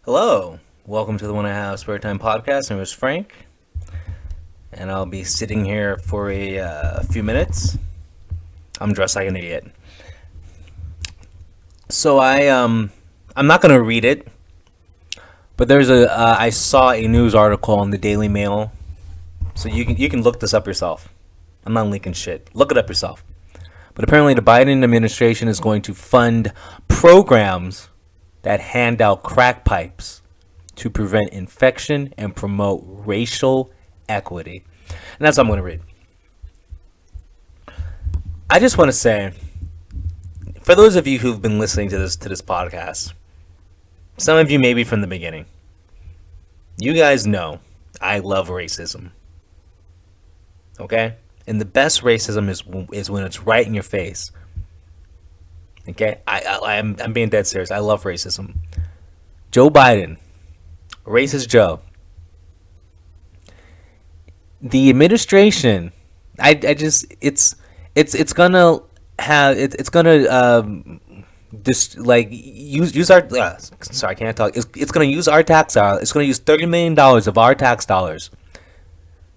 Hello, welcome to the One I Have Spare Time podcast. My name is Frank, and I'll be sitting here for a few minutes. I'm dressed like an idiot, so I'm not gonna read it, but I saw a news article in the Daily Mail, so you can look this up yourself. I'm not linking shit. Look it up yourself. But apparently, the Biden administration is going to fund programs that hand out crack pipes to prevent infection and promote racial equity. And that's what I'm going to read. I just want to say, for those of you who've been listening to this podcast, some of you maybe from the beginning, you guys know I love racism. Okay? And the best racism is when it's right in your face. Okay? I'm being dead serious. I love racism. Joe Biden, racist Joe. The administration, I just it's gonna have it's gonna just like use our sorry, can't talk. It's gonna use our tax dollars. It's gonna use $30 million of our tax dollars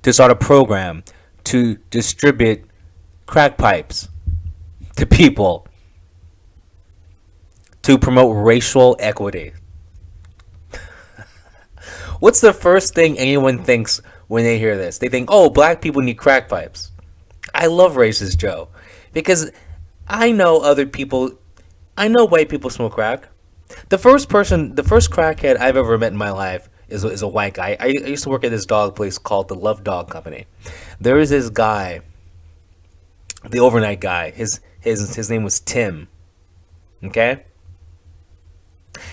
to start a program to distribute crack pipes to people to promote racial equity. What's the first thing anyone thinks when they hear this? They think, oh, black people need crack pipes. I love racist Joe because I know other people, I know white people smoke crack. The first crackhead I've ever met in my life is a white guy. I used to work at this dog place called the Love Dog Company. There was this guy, the overnight guy. His name was Tim. Okay,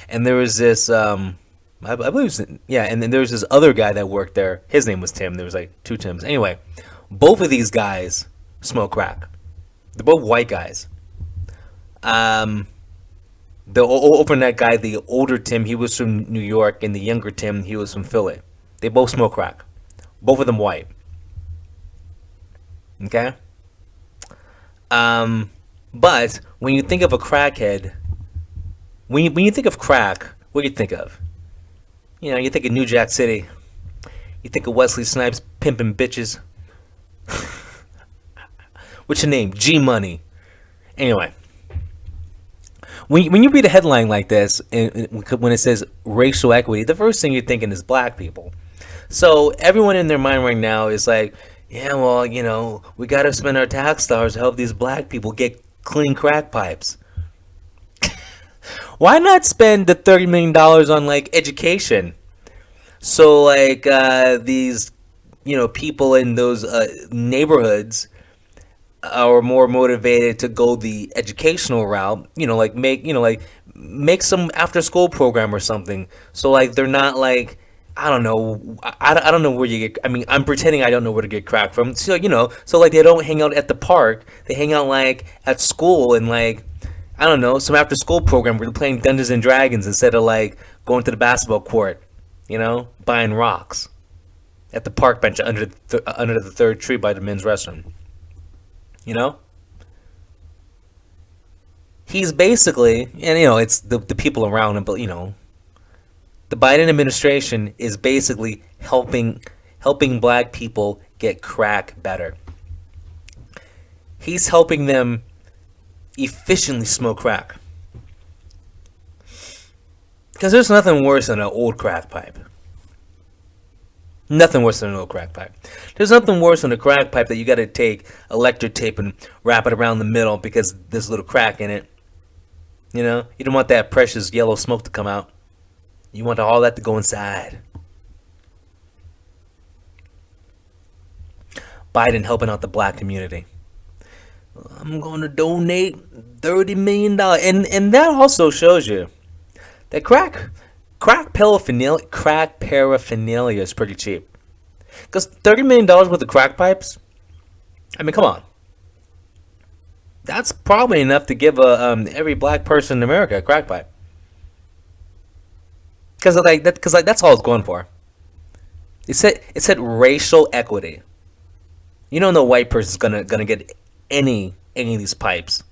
and there was this I believe it was, yeah, and then there was this other guy that worked there. His name was Tim. There was like two Tims. Anyway, both of these guys smoke crack. They're both white guys. Um, the overnight guy, the older Tim, he was from New York, and the younger Tim, he was from Philly. They both smoke crack. Both of them white. Okay. Um, but when you think of a crackhead, when you think of crack, what do you think of? You know, you think of New Jack City. You think of Wesley Snipes pimping bitches. What's your name? G Money. Anyway, when you read a headline like this, and when it says racial equity, the first thing you're thinking is black people. So everyone in their mind right now is like, yeah, well, you know, we got to spend our tax dollars to help these black people get clean crack pipes. Why not spend the $30 million on like education? So like these, you know, people in those neighborhoods are more motivated to go the educational route. Make some after school program or something. So like they're not like, I don't know. I don't know where you get. I mean, I'm pretending I don't know where to get crack from. So so like they don't hang out at the park. They hang out like at school and like I don't know, some after school program where they're playing Dungeons and Dragons instead of like going to the basketball court, buying rocks at the park bench under the third tree by the men's restroom. You know, he's basically, and it's the people around him, but the Biden administration is basically helping black people get crack better. He's helping them efficiently smoke crack. Because there's nothing worse than an old crack pipe. Nothing worse than an old crack pipe. There's nothing worse than a crack pipe that you got to take electric tape and wrap it around the middle because there's a little crack in it. You don't want that precious yellow smoke to come out. You want all that to go inside. Biden helping out the black community. I'm going to donate $30 million, and that also shows you that crack paraphernalia is pretty cheap. Because $30 worth of crack pipes, I mean, come on, that's probably enough to give every black person in America a crack pipe. Because that's all it's going for. It said racial equity. No white person's gonna get any of these pipes.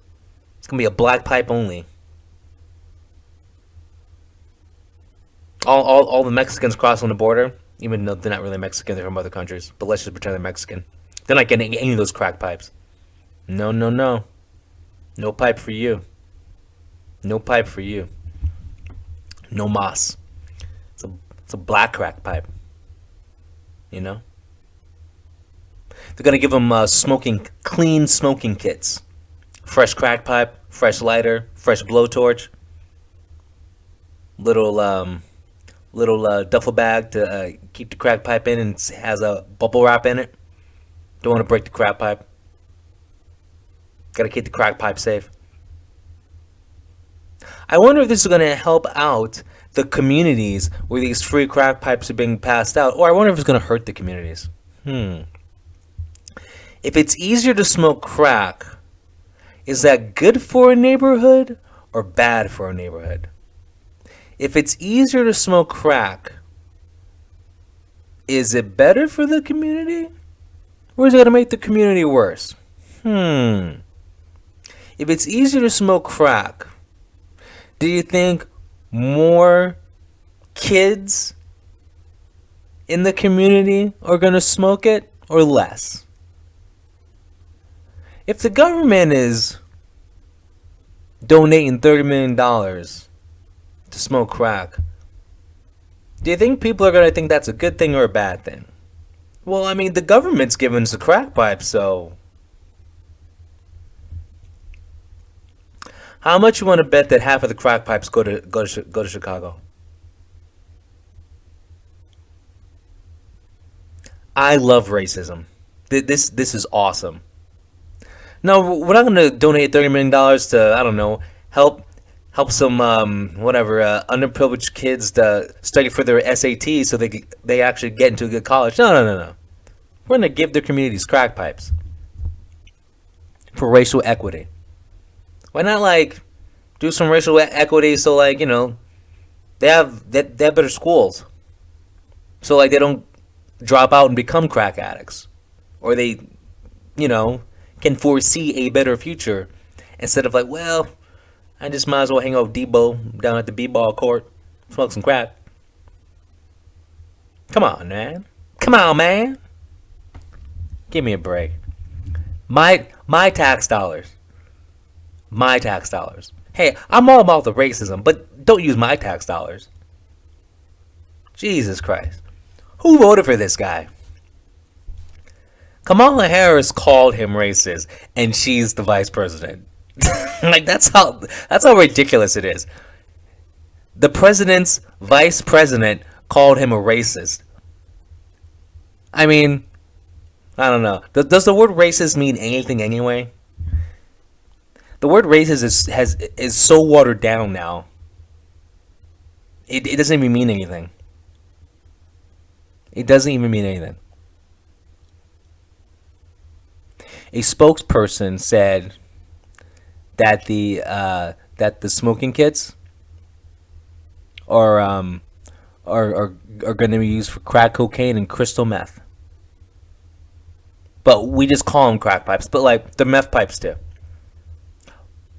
It's gonna be a black pipe only. All the Mexicans crossing the border, even though they're not really Mexican, they're from other countries. But let's just pretend they're Mexican. They're not getting any of those crack pipes. No, no, no. No pipe for you. No pipe for you. No mas. It's a black crack pipe. You know? They're gonna give them clean smoking kits. Fresh crack pipe, fresh lighter, fresh blowtorch, little duffel bag to keep the crack pipe in, and has a bubble wrap in it. Don't want to break the crack pipe. Gotta keep the crack pipe safe. I wonder if this is gonna help out the communities where these free crack pipes are being passed out, or I wonder if it's gonna hurt the communities. If it's easier to smoke crack, is that good for a neighborhood or bad for a neighborhood? If it's easier to smoke crack, is it better for the community? Or is it going to make the community worse? If it's easier to smoke crack, do you think more kids in the community are going to smoke it or less? If the government is donating $30 million to smoke crack, do you think people are going to think that's a good thing or a bad thing? Well, I mean, the government's giving us a crack pipe, so how much you want to bet that half of the crack pipes go to Chicago? I love racism. This is awesome. No, we're not going to donate $30 million to, I don't know, help some underprivileged kids to study for their SAT so they actually get into a good college. No. We're going to give their communities crack pipes for racial equity. Why not do some racial equity so they have better schools, so they don't drop out and become crack addicts, or they can foresee a better future instead of I just might as well hang out with Debo down at the b-ball court, smoke some crack. Come on, man. Give me a break. My tax dollars. My tax dollars. Hey, I'm all about the racism, but don't use my tax dollars. Jesus Christ. Who voted for this guy? Kamala Harris called him racist, and she's the vice president. That's how ridiculous it is. The president's vice president called him a racist. I mean, I don't know. Does the word racist mean anything anyway? The word racist is so watered down now. It doesn't even mean anything. It doesn't even mean anything. A spokesperson said that the smoking kits are going to be used for crack cocaine and crystal meth. But we just call them crack pipes. But they're meth pipes too.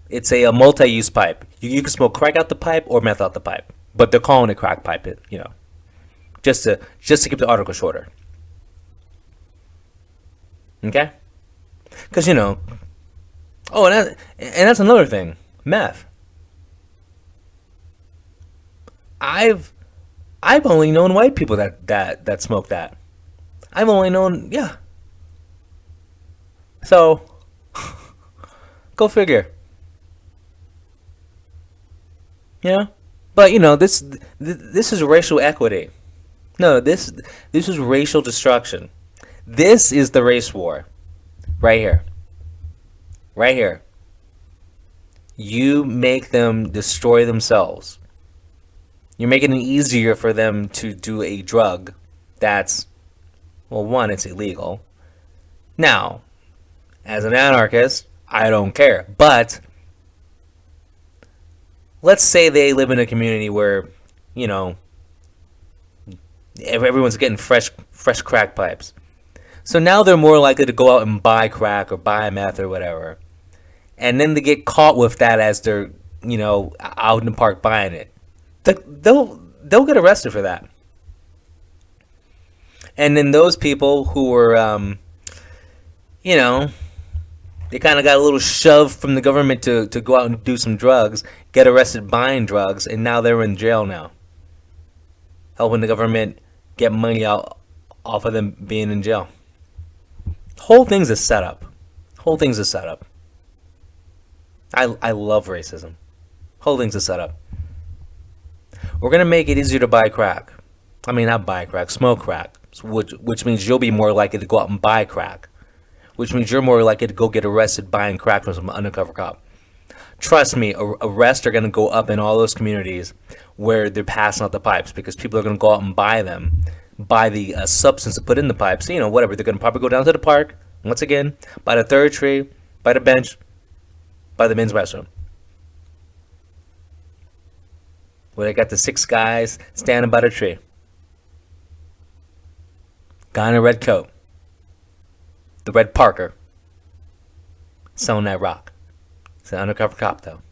It's a multi-use pipe. You can smoke crack out the pipe or meth out the pipe. But they're calling it crack pipe. Just to keep the article shorter. Okay. Because and that's another thing. Meth. I've only known white people that smoke that. I've only known So go figure. But this is racial equity. No, this is racial destruction. This is the race war. Right here. You make them destroy themselves. You're making it easier for them to do a drug that's, one, it's illegal. Now, as an anarchist, I don't care. But let's say they live in a community where, everyone's getting fresh crack pipes. So now they're more likely to go out and buy crack or buy meth or whatever. And then they get caught with that as they're, out in the park buying it. They'll they'll get arrested for that. And then those people who were, you know, they kind of got a little shove from the government to go out and do some drugs, get arrested buying drugs, and now they're in jail now, helping the government get money out off of them being in jail. Whole thing's a setup. Whole thing's a setup. I love racism. Whole thing's a setup. We're gonna make it easier to buy crack. I mean, not buy crack, smoke crack, which means you'll be more likely to go out and buy crack, which means you're more likely to go get arrested buying crack from some undercover cop. Trust me, arrests are going to go up in all those communities where they're passing out the pipes, because people are going to go out and buy them, buy the substance to put in the pipes. You know, whatever. They're going to probably go down to the park, once again, by the third tree, by the bench, by the men's restroom, where they got the 6 guys standing by the tree. Guy in a red coat, the red Parker, selling that rock. It's an undercover cop, though.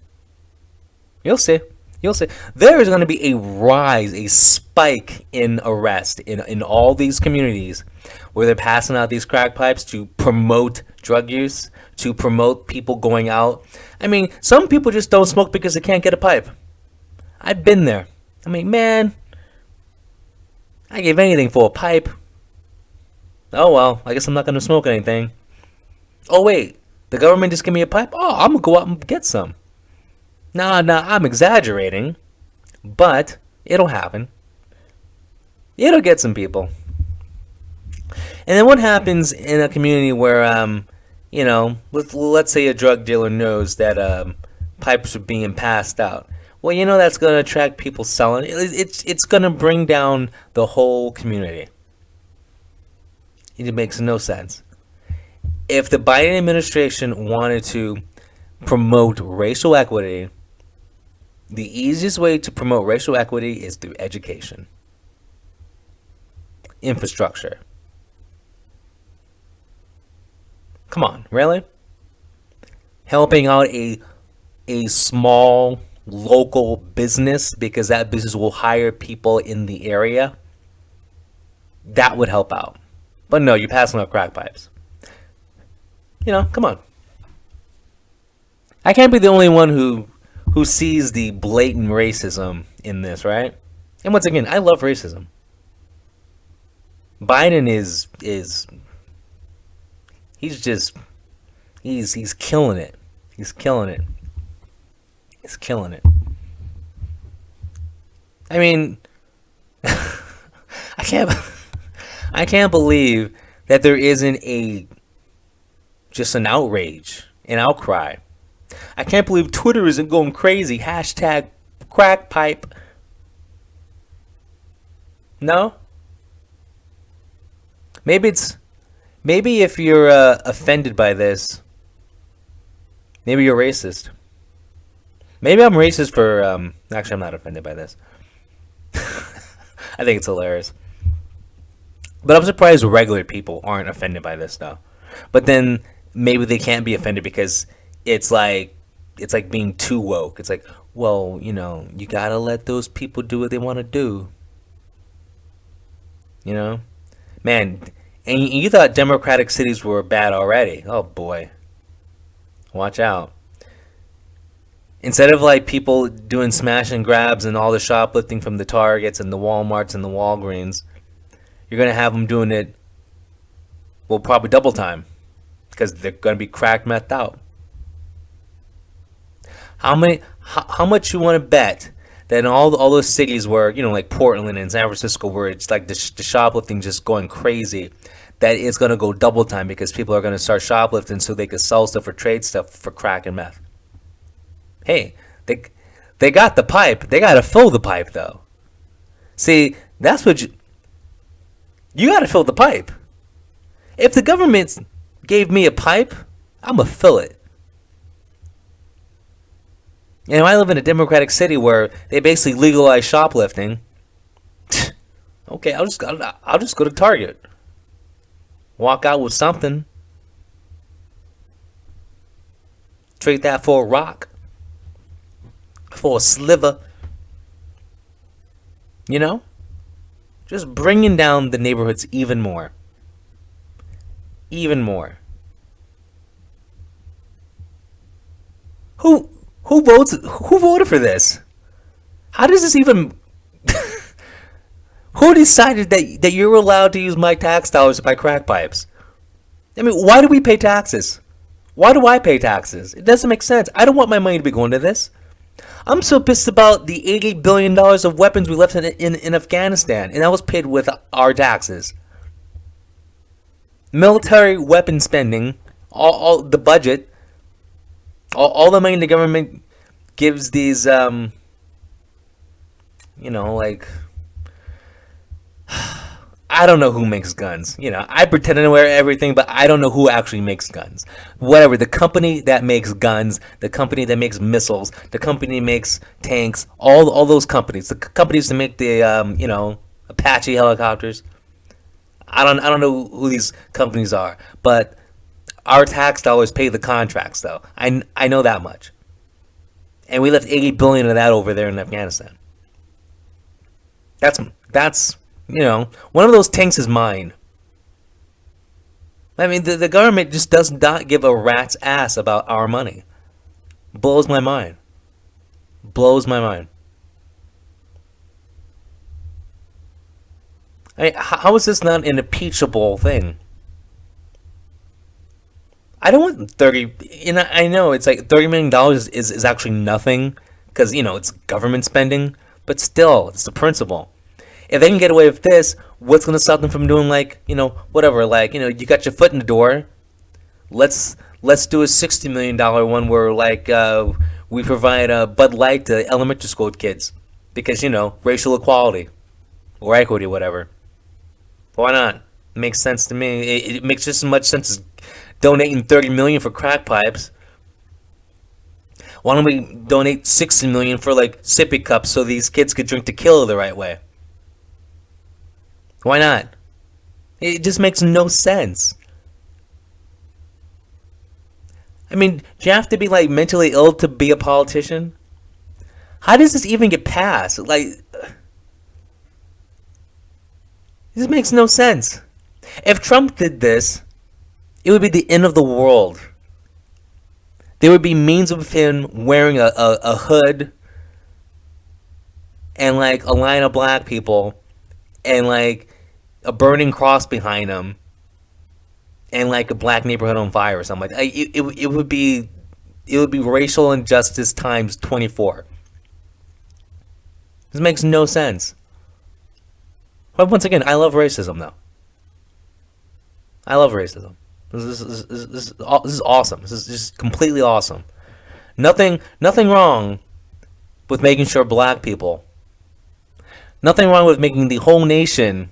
You'll see. You'll see. There is going to be a rise, a spike in arrest in all these communities where they're passing out these crack pipes to promote drug use, to promote people going out. I mean, some people just don't smoke because they can't get a pipe. I've been there. I mean, man, I give anything for a pipe. Oh, well, I guess I'm not going to smoke anything. Oh, wait, the government just gave me a pipe? Oh, I'm going to go out and get some. Nah, I'm exaggerating, but it'll happen. It'll get some people. And then what happens in a community where, you know, let's say a drug dealer knows that pipes are being passed out. Well, you know that's going to attract people selling. It's going to bring down the whole community. It makes no sense. If the Biden administration wanted to promote racial equity, the easiest way to promote racial equity is through education, infrastructure. Come on, really? Helping out a small local business because that business will hire people in the area, that would help out. But no, you're passing out crack pipes. You know, come on. I can't be the only one who sees the blatant racism in this, right? And once again, I love racism. Biden is he's killing it. He's killing it. He's killing it. I mean, I can't believe that there isn't just an outrage, an outcry. I can't believe Twitter isn't going crazy. Hashtag crack pipe. No? Maybe if you're offended by this, maybe you're racist. Maybe I'm racist for, actually I'm not offended by this. I think it's hilarious. But I'm surprised regular people aren't offended by this though. But then maybe they can't be offended because it's like being too woke. It's like, well, you know, you gotta let those people do what they want to do. You know, man, and you thought democratic cities were bad already. Oh boy, watch out. Instead of like people doing smash and grabs and all the shoplifting from the Targets and the Walmarts and the Walgreens, you're going to have them doing it, well, probably double time because they're going to be crack methed out. How much you want to bet that in all those cities where, you know, like Portland and San Francisco, where it's like the shoplifting just going crazy, that it's going to go double time because people are going to start shoplifting so they can sell stuff or trade stuff for crack and meth. Hey, they got the pipe. They got to fill the pipe, though. See, that's what you got to fill the pipe. If the government gave me a pipe, I'm going to fill it. And I live in a democratic city where they basically legalize shoplifting. Okay, I'll just go to Target. Walk out with something. Trade that for a rock. For a sliver. You know? Just bringing down the neighborhoods even more. Even more. Who votes? Who voted for this? How does this even? Who decided that you're allowed to use my tax dollars to buy crack pipes? I mean, why do we pay taxes? Why do I pay taxes? It doesn't make sense. I don't want my money to be going to this. I'm so pissed about the $88 billion of weapons we left in Afghanistan, and that was paid with our taxes. Military weapon spending, all the budget, all the money the government gives these, like, I don't know who makes guns. I pretend to know everything, but I don't know who actually makes guns. Whatever, the company that makes guns, the company that makes missiles, the company that makes tanks, all those companies, the companies that make the, Apache helicopters. I don't know who these companies are, but our tax dollars pay the contracts, though. I know that much. And we left $80 billion of that over there in Afghanistan. That's one of those tanks is mine. I mean, the government just does not give a rat's ass about our money. Blows my mind. Blows my mind. I mean, how is this not an impeachable thing? I don't want 30. I know it's like $30 million is actually nothing because it's government spending, but still, it's the principle. If they can get away with this, what's going to stop them from doing whatever? You got your foot in the door. Let's do a $60 million one where we provide a Bud Light to elementary school kids because racial equality or equity, whatever. Why not? It makes sense to me. It makes just as much sense as donating $30 million for crack pipes. Why don't we donate $60 million for sippy cups so these kids could drink tequila the right way? Why not? It just makes no sense. I mean, do you have to be mentally ill to be a politician? How does this even get passed? This makes no sense. If Trump did this, it would be the end of the world. There would be memes of him wearing a hood and a line of black people and a burning cross behind him and a black neighborhood on fire or something like that. It would be racial injustice times 24. This makes no sense. But once again, I love racism though. I love racism. This is awesome. This is just completely awesome. Nothing wrong with making sure black people. Nothing wrong with making the whole nation.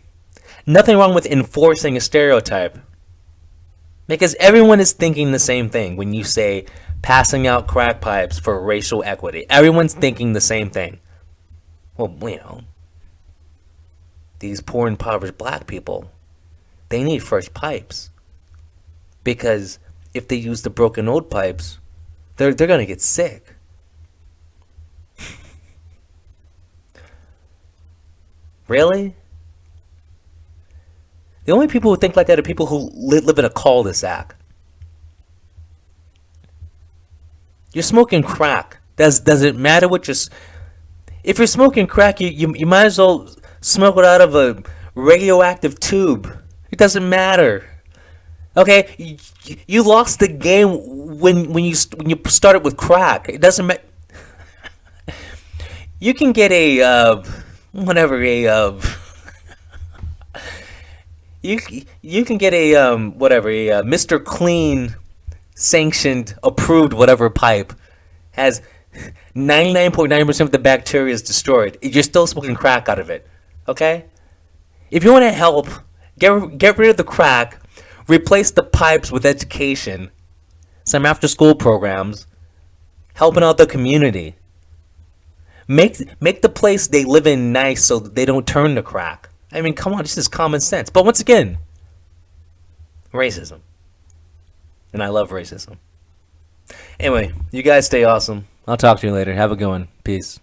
Nothing wrong with enforcing a stereotype. Because everyone is thinking the same thing when you say passing out crack pipes for racial equity. Everyone's thinking the same thing. Well, these poor impoverished black people, they need fresh pipes. Because if they use the broken old pipes, they're going to get sick. Really? The only people who think like that are people who live in a cul-de-sac. You're smoking crack. Does it matter what you're... If you're smoking crack, you might as well smoke it out of a radioactive tube. It doesn't matter. Okay? You lost the game when you started with crack. It doesn't matter. You can get a... You can get a a Mr. Clean sanctioned approved whatever pipe has 99.9% of the bacteria is destroyed. You're still smoking crack out of it. Okay? If you want to help, get rid of the crack, replace the pipes with education, some after school programs, helping out the community. Make the place they live in nice so they don't turn to crack. I mean, come on, this is common sense. But once again, racism. And I love racism. Anyway, you guys stay awesome. I'll talk to you later. Have a good one. Peace.